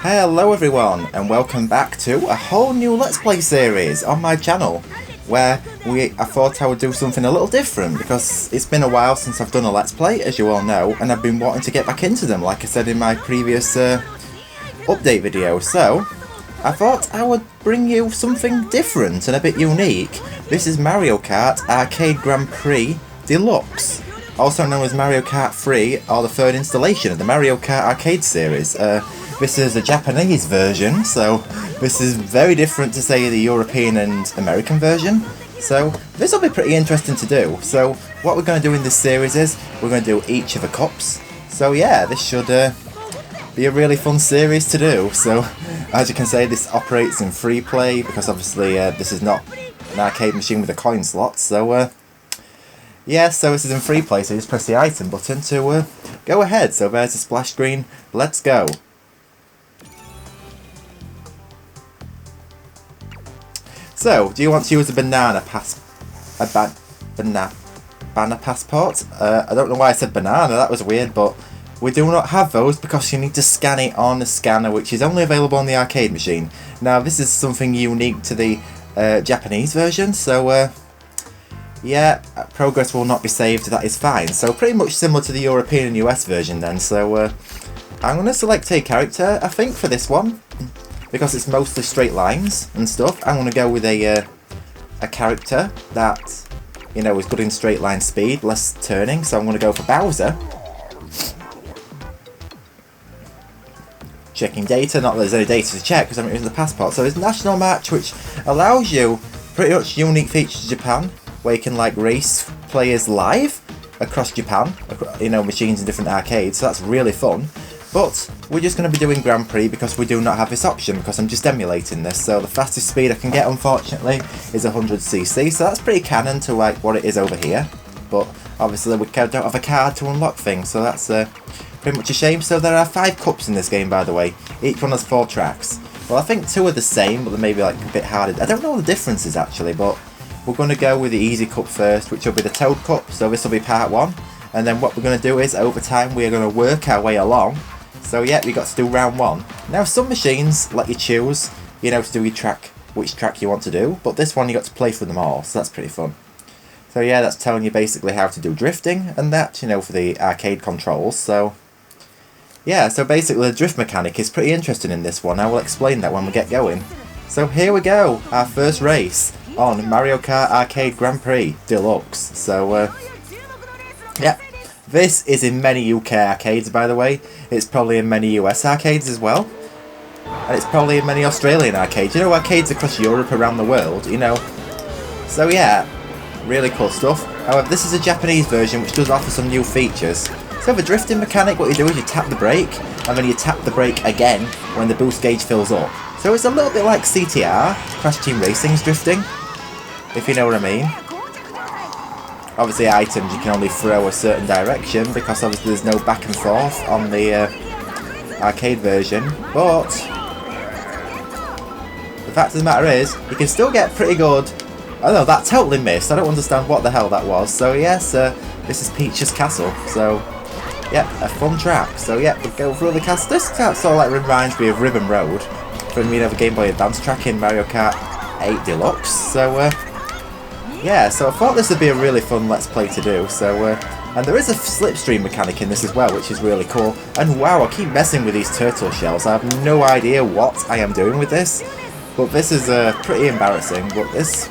Hello everyone, and welcome back to a whole new Let's Play series on my channel, where I thought I would do something a little different, because it's been a while since I've done a Let's Play, as you all know, and I've been wanting to get back into them, like I said in my previous update video. So, I thought I would bring you something different and a bit unique. This is Mario Kart Arcade Grand Prix Deluxe, also known as Mario Kart 3, or the third installation of the Mario Kart arcade series. This is a Japanese version, so this is very different to, say, the European and American version. So this will be pretty interesting to do. So what we're going to do in this series is we're going to do each of the cups. So yeah, this should be a really fun series to do. So as you can see, this operates in free play because obviously this is not an arcade machine with a coin slot. So yeah, so this is in free play, so you just press the item button to go ahead. So there's the splash screen. Let's go. So, do you want to use a banapassport? I don't know why I said banana, that was weird, but we do not have those because you need to scan it on the scanner, which is only available on the arcade machine. Now, this is something unique to the Japanese version, so yeah, progress will not be saved, that is fine. So, pretty much similar to the European and US version then, so I'm going to select a character, I think, for this one. Because it's mostly straight lines and stuff, I'm going to go with a character that, you know, is good in straight line speed, less turning, so I'm going to go for Bowser. Checking data, not that there's any data to check because I'm using the passport. So it's national match, which allows you pretty much unique features to Japan, where you can like race players live across Japan, you know, machines in different arcades, so that's really fun. But we're just going to be doing Grand Prix because we do not have this option because I'm just emulating this. So the fastest speed I can get, unfortunately, is 100cc. So that's pretty canon to like what it is over here. But obviously we don't have a card to unlock things, so that's pretty much a shame. So there are 5 cups in this game, by the way. Each one has 4 tracks. Well, I think 2 are the same, but they're maybe like a bit harder. I don't know what the difference is actually, but we're going to go with the easy cup first, which will be the Toad Cup. So this will be part 1. And then what we're going to do is, over time, we are going to work our way along. So yeah, we got to do round 1. Now some machines let you choose, you know, to do your track, which track you want to do, but this one you got to play through them all, so that's pretty fun. So yeah, that's telling you basically how to do drifting and that, you know, for the arcade controls. So yeah, so basically the drift mechanic is pretty interesting in this one. I will explain that when we get going. So here we go, our first race on Mario Kart Arcade Grand Prix Deluxe. So yeah. This is in many UK arcades, by the way. It's probably in many US arcades as well. And it's probably in many Australian arcades. You know, arcades across Europe, around the world, you know. So yeah, really cool stuff. However, this is a Japanese version which does offer some new features. So the drifting mechanic, what you do is you tap the brake, and then you tap the brake again when the boost gauge fills up. So it's a little bit like CTR, Crash Team Racing's drifting, if you know what I mean. Obviously items you can only throw a certain direction because obviously there's no back and forth on the arcade version, but the fact of the matter is you can still get pretty good. Oh no, that totally missed. I don't understand what the hell that was. So yes, this is Peach's Castle, so yeah, a fun track. So yeah, we'll go through the castle. This sort of like reminds me of Ribbon Road from, you know, the Game Boy Advance track in Mario Kart 8 Deluxe. So yeah, so I thought this would be a really fun Let's Play to do, so, and there is a slipstream mechanic in this as well, which is really cool, and wow, I keep messing with these turtle shells. I have no idea what I am doing with this, but this is pretty embarrassing, but this,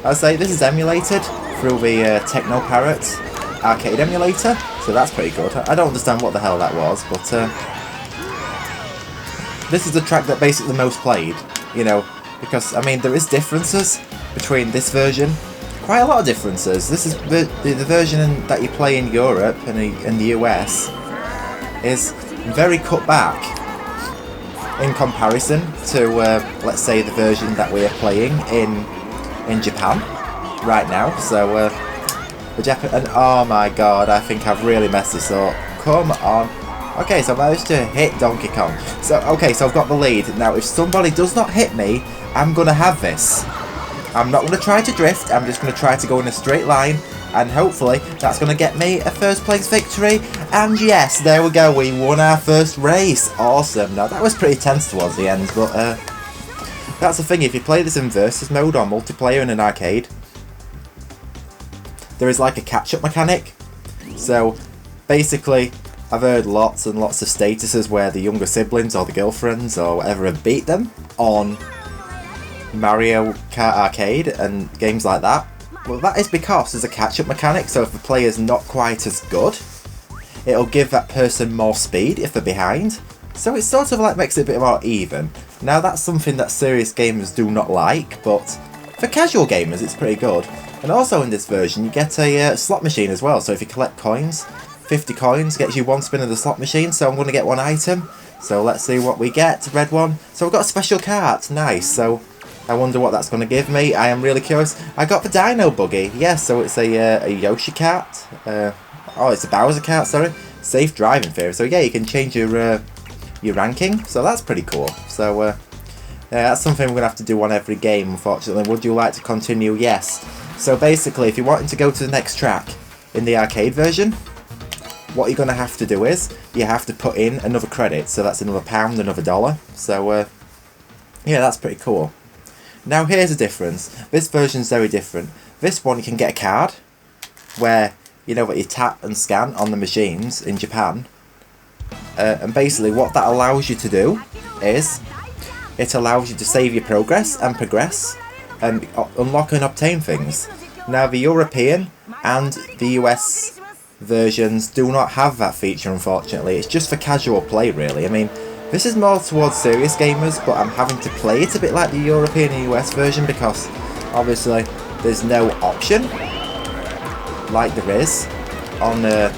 I'll say, this is emulated through the TeknoParrot arcade emulator, so that's pretty good. I don't understand what the hell that was, but this is the track that basically the most played, you know, because, I mean, there is differences between this version. Quite a lot of differences. This is the version that you play in Europe and in the US is very cut back in comparison to let's say the version that we are playing in Japan right now. So the Japan, and oh my god, I think I've really messed this up. Come on. Okay, so I managed to hit Donkey Kong. So okay, so I've got the lead. Now if somebody does not hit me, I'm gonna have this. I'm not going to try to drift, I'm just going to try to go in a straight line, and hopefully that's going to get me a first place victory, And yes, there we go, we won our first race. Awesome. Now that was pretty tense towards the end, but that's the thing, if you play this in versus mode or multiplayer in an arcade, there is like a catch-up mechanic. So basically, I've heard lots and lots of statuses where the younger siblings or the girlfriends or whatever have beat them on Mario Kart Arcade and games like that. Well, that is because there's a catch-up mechanic, so if the player's not quite as good, it'll give that person more speed if they're behind. So it sort of like makes it a bit more even. Now that's something that serious gamers do not like, but for casual gamers it's pretty good. And also in this version you get a slot machine as well, so if you collect coins, 50 coins gets you one spin of the slot machine, so I'm going to get one item. So let's see what we get, red one. So we've got a special cart, nice, so I wonder what that's going to give me. I am really curious. I got the Dino Buggy, yes, so it's a Yoshi cart. Oh, it's a Bowser cart, sorry. Safe driving theory, so yeah, you can change your ranking, so that's pretty cool. So that's something we're going to have to do on every game, unfortunately. Would you like to continue? Yes. So basically, if you're wanting to go to the next track in the arcade version, what you're going to have to do is, you have to put in another credit, so that's another £1, another $1. So, yeah, that's pretty cool. Now here's the difference. This version's very different. This one you can get a card, where, you know, what you tap and scan on the machines in Japan. And basically what that allows you to do is, it allows you to save your progress and progress, and unlock and obtain things. Now the European and the US versions do not have that feature, unfortunately. It's just for casual play, really. I mean, this is more towards serious gamers, but I'm having to play it a bit like the European and US version because obviously there's no option like there is on the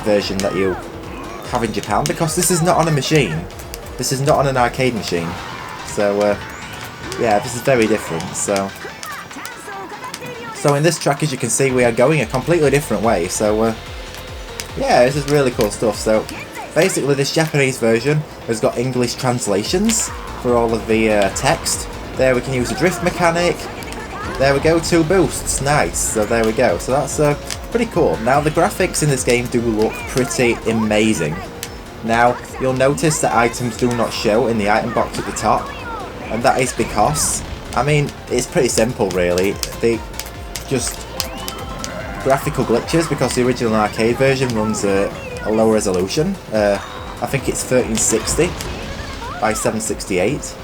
version that you have in Japan, because this is not on a machine. This is not on an arcade machine. So yeah, this is very different. So in this track, as you can see, we are going a completely different way. So yeah, this is really cool stuff. So basically this Japanese version has got English translations for all of the text. There we can use a drift mechanic. There we go, 2 boosts, nice. So there we go. So that's pretty cool. Now the graphics in this game do look pretty amazing. Now you'll notice that items do not show in the item box at the top, and that is because, I mean, it's pretty simple really. They just graphical glitches because the original arcade version runs a low resolution. I think it's 1360 by 768.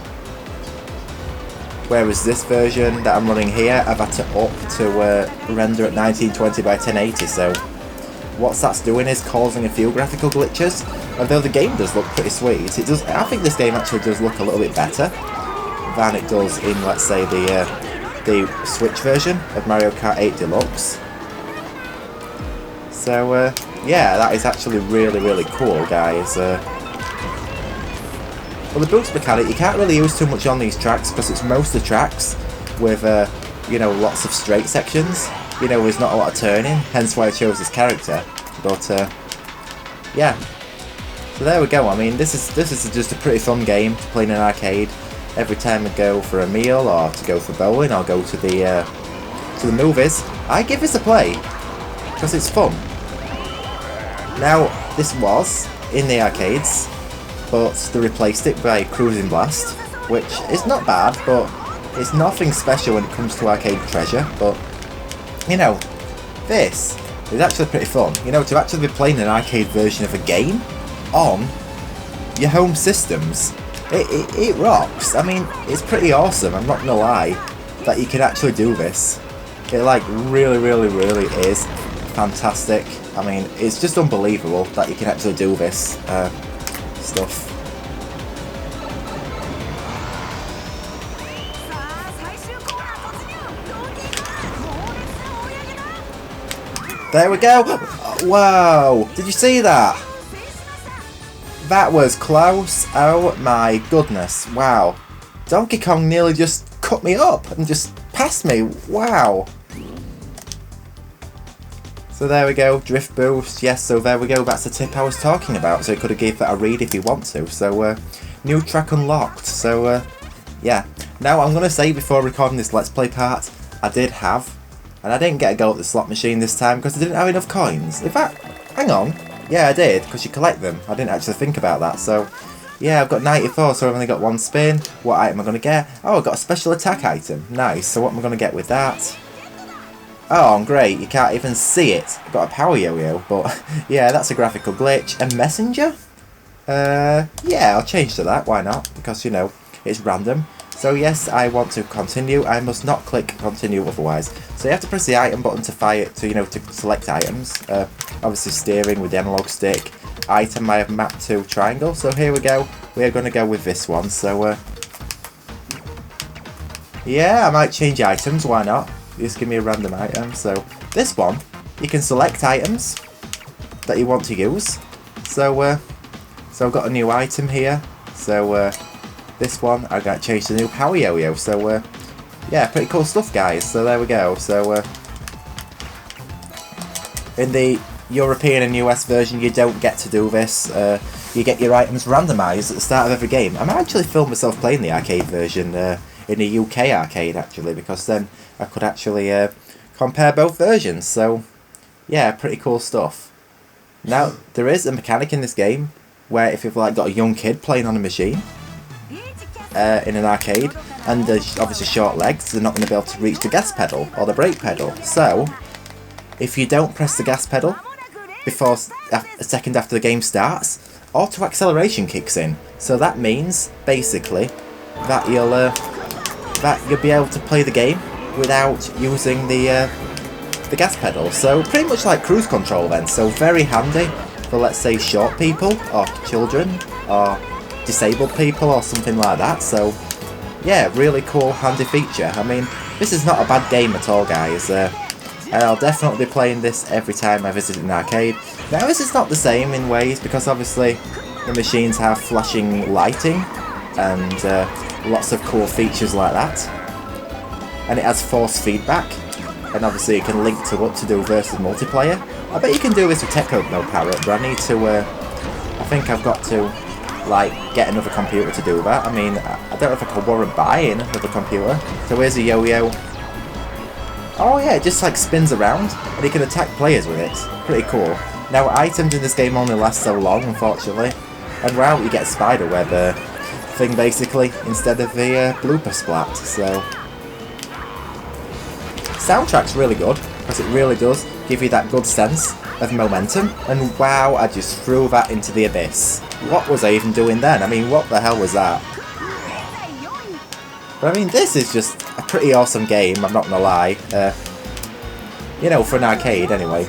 Whereas this version that I'm running here, I've had to up to render at 1920 by 1080. So what that's doing is causing a few graphical glitches. Although the game does look pretty sweet, it does. I think this game actually does look a little bit better than it does in, let's say, the Switch version of Mario Kart 8 Deluxe. So yeah, that is actually really, really cool, guys. Well, the boost mechanic, you can't really use too much on these tracks because it's most of the tracks with, you know, lots of straight sections. You know, there's not a lot of turning, hence why I chose this character. But yeah, so there we go. I mean, this is just a pretty fun game to play in an arcade. Every time I go for a meal or to go for bowling or go to the movies, I give this a play because it's fun. Now, this was in the arcades, but they replaced it by Cruising Blast, which is not bad, but it's nothing special when it comes to arcade treasure. But you know, this is actually pretty fun. You know, to actually be playing an arcade version of a game on your home systems, it rocks. I mean, it's pretty awesome, I'm not gonna lie, that you can actually do this. It like really, really, really is fantastic. I mean, it's just unbelievable that you can actually do this stuff. There we go! Wow! Did you see that? That was close. Oh my goodness. Wow. Donkey Kong nearly just cut me up and just passed me. Wow. So there we go. Drift boost. Yes, so there we go. That's the tip I was talking about. So you could have gave that a read if you want to. So, new track unlocked. So, yeah. Now, I'm going to say before recording this Let's Play part, I did have, and I didn't get a go at the slot machine this time because I didn't have enough coins. In fact, hang on. Yeah, I did, because you collect them. I didn't actually think about that, so... Yeah, I've got 94, so I've only got one spin. What item am I going to get? Oh, I've got a special attack item. Nice, so what am I going to get with that? Oh, great, you can't even see it. I've got a power yo-yo, but... yeah, that's a graphical glitch. A messenger? Yeah, I'll change to that, why not? Because, you know, it's random. So yes, I want to continue. I must not click continue otherwise. So you have to press the item button to fire to, you know, to select items. Obviously steering with the analog stick. Item I have mapped to triangle. So here we go. We are going to go with this one. So yeah, I might change items. Why not? Just give me a random item. So this one, you can select items that you want to use. So I've got a new item here. So this one, I'm going to change to the new power yo-yo. So, yeah, pretty cool stuff, guys. So there we go. So, in the European and US version, you don't get to do this. You get your items randomised at the start of every game. I might actually film myself playing the arcade version in the UK arcade, actually, because then I could actually compare both versions. So, yeah, pretty cool stuff. Now, there is a mechanic in this game where if you've like got a young kid playing on a machine, in an arcade, and there's obviously short legs, they're not going to be able to reach the gas pedal or the brake pedal. So, if you don't press the gas pedal before a second after the game starts, auto acceleration kicks in. So that means basically that you'll be able to play the game without using the gas pedal. So pretty much like cruise control then. So very handy for, let's say, short people or children or disabled people or something like that. So yeah, really cool, handy feature. I mean, this is not a bad game at all, guys, and I'll definitely be playing this every time I visit an arcade. Now this is not the same in ways, because obviously the machines have flashing lighting and lots of cool features like that, and it has force feedback, and obviously you can link to what to do versus multiplayer. I bet you can do this with TeknoParrot, but I need to I think I've got to like get another computer to do that. I mean, I don't know if I can warrant buying another computer. So here's a yo-yo. Oh yeah, it just like spins around and you can attack players with it. Pretty cool. Now items in this game only last so long, unfortunately, and wow, you get a spider web thing basically instead of the blooper splat. So soundtrack's really good because it really does give you that good sense of momentum, and wow, I just threw that into the abyss. What was I even doing then? I mean, what the hell was that? But I mean, this is just a pretty awesome game, I'm not gonna lie. You know, for an arcade anyway.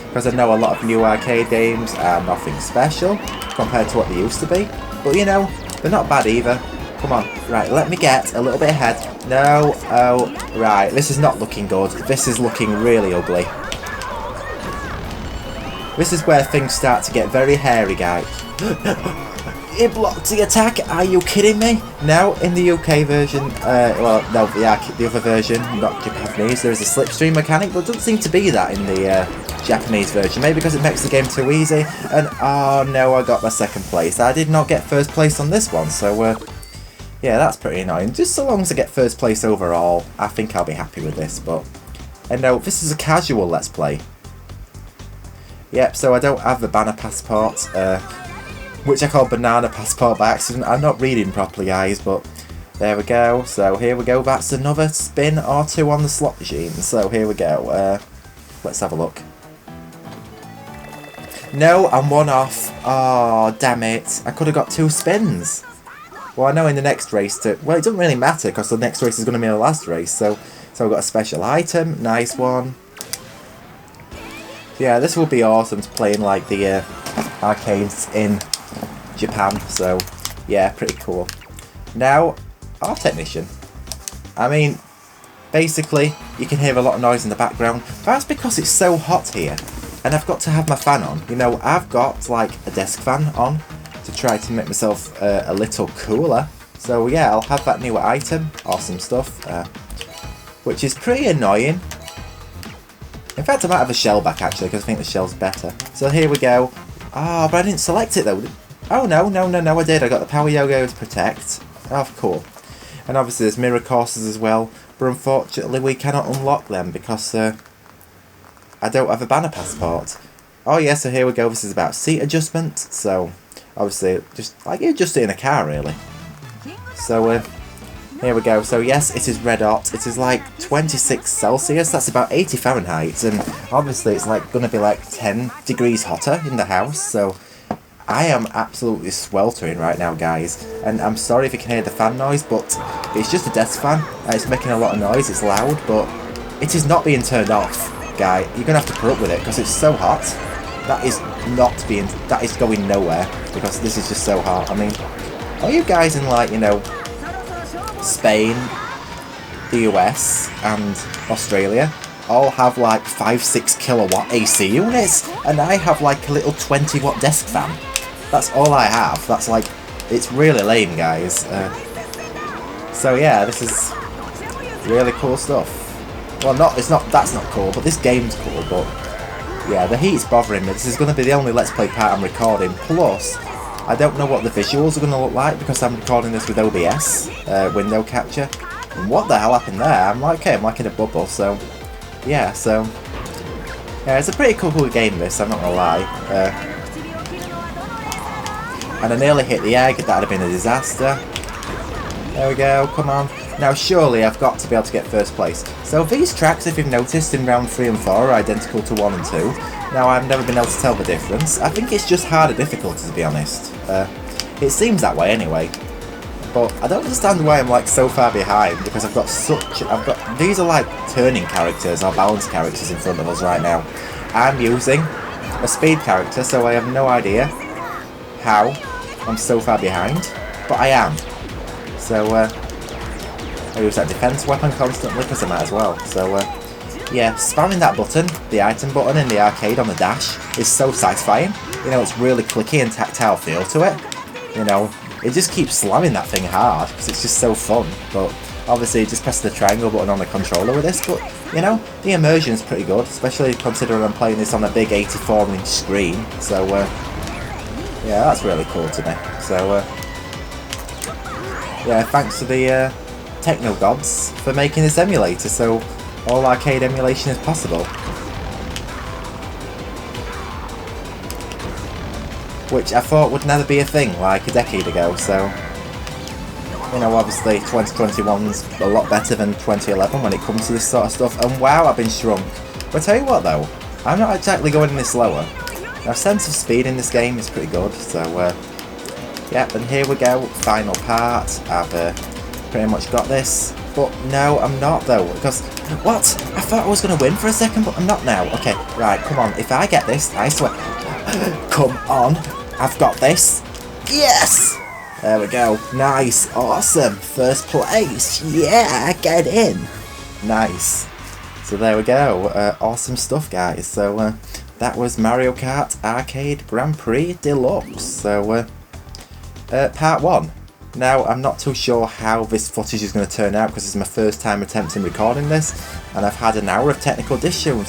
Because I know a lot of new arcade games are nothing special compared to what they used to be. But you know, they're not bad either. Come on, right, let me get a little bit ahead. No, oh, right, this is not looking good. This is looking really ugly. This is where things start to get very hairy, guys. It blocked the attack. Are you kidding me? Now, in the UK version, well, no, the other version, not Japanese, there is a slipstream mechanic, but it doesn't seem to be that in the Japanese version. Maybe because it makes the game too easy. And, oh no, I got my second place. I did not get first place on this one, so, yeah, that's pretty annoying. Just so long as I get first place overall, I think I'll be happy with this, but... And no, this is a casual Let's Play. Yep, so I don't have the banapassport, which I call banana passport by accident. I'm not reading properly, guys, but there we go. So here we go. That's another spin or two on the slot machine. So here we go. Let's have a look. No, I'm one off. Oh, damn it. I could have got 2 spins. Well, I know in the next race well, it doesn't really matter because the next race is going to be the last race. So I've got a special item. Nice one. Yeah, this will be awesome to play in like the arcades in Japan, so yeah, pretty cool. Now, our technician. I mean, basically, you can hear a lot of noise in the background. That's because it's so hot here, and I've got to have my fan on. You know, I've got like a desk fan on to try to make myself a little cooler. So yeah, I'll have that new item. Awesome stuff. Which is pretty annoying. In fact, I might have a shell back actually, because I think the shell's better. So here we go. Ah, but I didn't select it though. Oh no, I did. I got the power yo-yo to protect. Oh, cool. And obviously there's mirror courses as well, but unfortunately we cannot unlock them because I don't have a banapassport. Oh yeah, so here we go. This is about seat adjustment. So obviously, just like you adjust it in a car, really. So here we go. So yes, it is red hot. It is like 26 Celsius. That's about 80 Fahrenheit, and obviously it's like going to be like 10 degrees hotter in the house. So I am absolutely sweltering right now, guys. And I'm sorry if you can hear the fan noise, but it's just a desk fan. It's making a lot of noise. It's loud, but it is not being turned off, guy. You're gonna have to put up with it because it's so hot. That is not being. That is going nowhere because this is just so hot. I mean, are you guys in like, you know, Spain, the US, and Australia all have like 5-6 kilowatt AC units, and I have like a little 20-watt desk fan. That's all I have. That's like, it's really lame, guys. So yeah, this is really cool stuff. Well, that's not cool, but this game's cool, but yeah, the heat's bothering me. This is going to be the only Let's Play part I'm recording, plus I don't know what the visuals are going to look like because I'm recording this with OBS, window capture. And what the hell happened there? I'm like, okay, I'm like in a bubble, so yeah, yeah, it's a pretty cool game, this, I'm not going to lie. And I nearly hit the egg, that'd have been a disaster. There we go, come on. Now surely I've got to be able to get first place. So these tracks, if you've noticed, in round 3 and 4 are identical to 1 and 2. Now I've never been able to tell the difference. I think it's just harder difficulty, to be honest. It seems that way anyway. But I don't understand why I'm like so far behind, because these are like turning characters or balance characters in front of us right now. I'm using a speed character, so I have no idea how I'm so far behind, but I am. So I use that defense weapon constantly because I might as well. So yeah, spamming that button, the item button in the arcade on the dash, is so satisfying. You know, it's really clicky and tactile feel to it. You know, it just keeps slamming that thing hard because it's just so fun. But obviously, just press the triangle button on the controller with this. But you know, the immersion's pretty good, especially considering I'm playing this on a big 84-inch screen. So yeah, that's really cool to me. So yeah, thanks to the Techno gods for making this emulator, so all arcade emulation is possible. Which I thought would never be a thing like a decade ago, so you know, obviously 2021's a lot better than 2011 when it comes to this sort of stuff, and wow, I've been shrunk. But I tell you what though, I'm not exactly going any slower. Our sense of speed in this game is pretty good, so yeah, and here we go, final part. I've pretty much got this, but no, I'm not though, because, what? I thought I was going to win for a second, but I'm not now. Okay, right, come on, if I get this, I swear, come on, I've got this, yes! There we go, nice, awesome, first place, yeah, get in, nice. So there we go, awesome stuff, guys. So that was Mario Kart Arcade Grand Prix Deluxe, so part 1. Now, I'm not too sure how this footage is going to turn out because it's my first time attempting recording this, and I've had an hour of technical issues.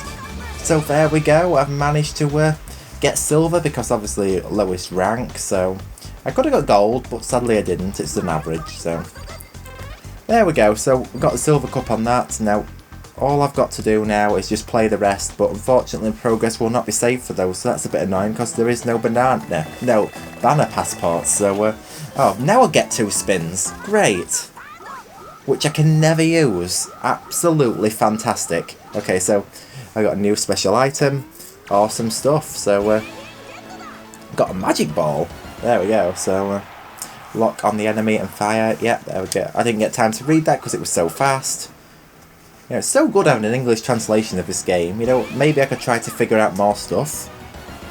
So there we go, I've managed to get silver because obviously lowest rank, so I could have got gold, but sadly I didn't, it's an average, so there we go. So we've got the silver cup on that. Now, all I've got to do now is just play the rest, but unfortunately progress will not be saved for those, so that's a bit annoying because there is no banapassport, so oh, now I'll get 2 spins, great, which I can never use, absolutely fantastic. Okay, so I got a new special item, awesome stuff. So got a magic ball, there we go. So lock on the enemy and fire, yeah, there we go. I didn't get time to read that because it was so fast. You know, it's so good having an English translation of this game. You know, maybe I could try to figure out more stuff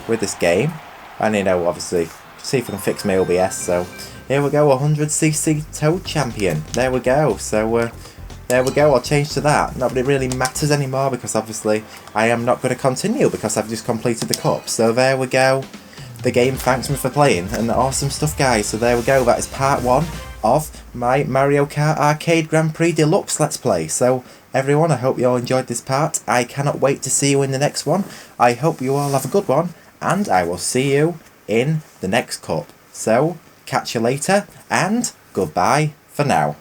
with this game. And, you know, obviously, see if I can fix my OBS. So, here we go, 100cc Toad Champion. There we go. So, there we go, I'll change to that. Not that it really matters anymore because, obviously, I am not going to continue because I've just completed the cup. So, there we go. The game thanks me for playing. And awesome stuff, guys. So, there we go. That is part 1 of my Mario Kart Arcade Grand Prix Deluxe Let's Play. So, everyone, I hope you all enjoyed this part. I cannot wait to see you in the next one. I hope you all have a good one, and I will see you in the next cup. So, catch you later, and goodbye for now.